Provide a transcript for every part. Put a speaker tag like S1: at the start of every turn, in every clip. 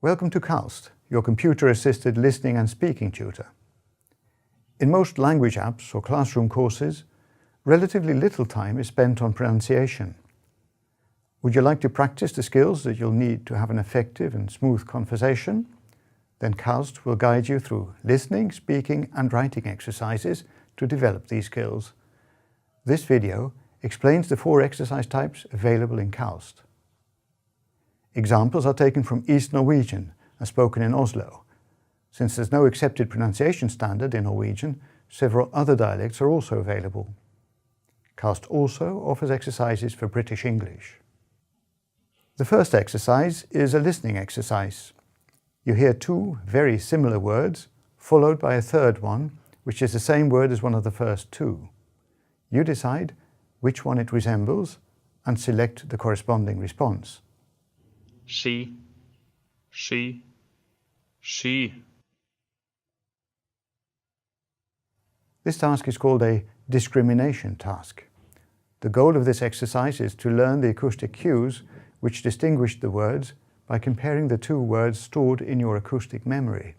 S1: Welcome to Calst, your computer-assisted listening and speaking tutor. In most language apps or classroom courses, relatively little time is spent on pronunciation. Would you like to practice the skills that you'll need to have an effective and smooth conversation? Then Calst will guide you through listening, speaking and writing exercises to develop these skills. This video explains the 4 exercise types available in Calst. Examples are taken from East Norwegian and spoken in Oslo. Since there's no accepted pronunciation standard in Norwegian, several other dialects are also available. Calst also offers exercises for British English. The first exercise is a listening exercise. You hear 2 very similar words, followed by a third one, which is the same word as one of the first 2. You decide which one it resembles and select the corresponding response.
S2: She, she, she.
S1: This task is called a discrimination task. The goal of this exercise is to learn the acoustic cues which distinguish the words by comparing the 2 words stored in your acoustic memory.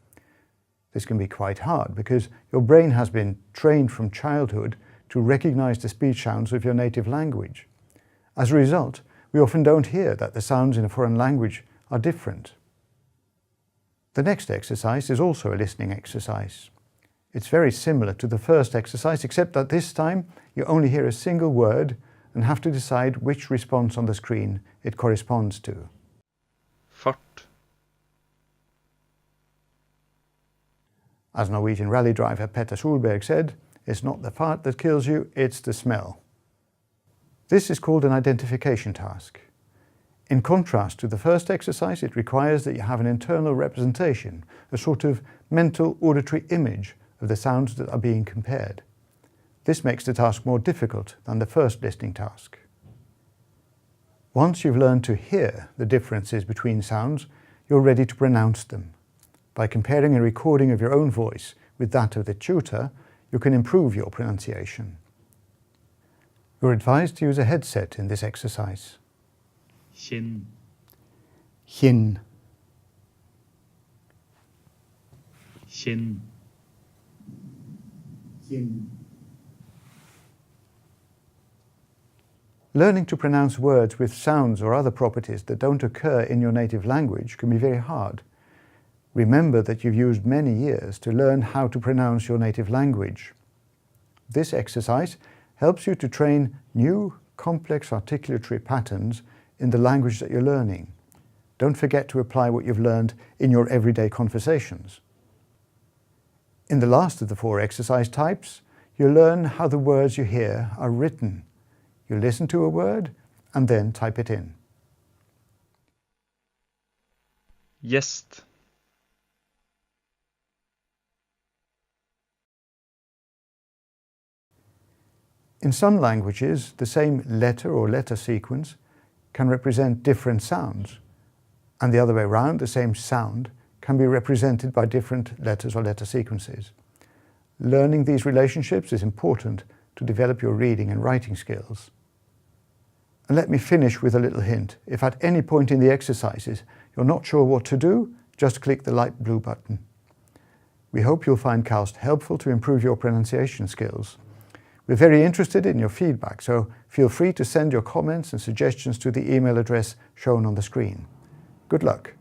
S1: This can be quite hard because your brain has been trained from childhood to recognize the speech sounds of your native language. As a result, we often don't hear that the sounds in a foreign language are different. The next exercise is also a listening exercise. It's very similar to the first exercise, except that this time you only hear a single word and have to decide which response on the screen it corresponds to.
S2: Fart.
S1: As Norwegian rally driver Petter Solberg said, it's not the fart that kills you, it's the smell. This is called an identification task. In contrast to the first exercise, it requires that you have an internal representation, a sort of mental auditory image of the sounds that are being compared. This makes the task more difficult than the first listening task. Once you've learned to hear the differences between sounds, you're ready to pronounce them. By comparing a recording of your own voice with that of the tutor, you can improve your pronunciation. You're advised to use a headset in this exercise.
S2: Kinn.
S1: Kinn.
S2: Kinn.
S1: Kinn. Learning to pronounce words with sounds or other properties that don't occur in your native language can be very hard. Remember that you've used many years to learn how to pronounce your native language. This exercise helps you to train new, complex articulatory patterns in the language that you're learning. Don't forget to apply what you've learned in your everyday conversations. In the last of the 4 exercise types, you learn how the words you hear are written. You listen to a word and then type it in.
S2: Gjest.
S1: In some languages, the same letter or letter sequence can represent different sounds, and the other way around, the same sound can be represented by different letters or letter sequences. Learning these relationships is important to develop your reading and writing skills. And let me finish with a little hint. If at any point in the exercises you're not sure what to do, just click the light blue button. We hope you'll find Calst helpful to improve your pronunciation skills. We're very interested in your feedback, so feel free to send your comments and suggestions to the email address shown on the screen. Good luck.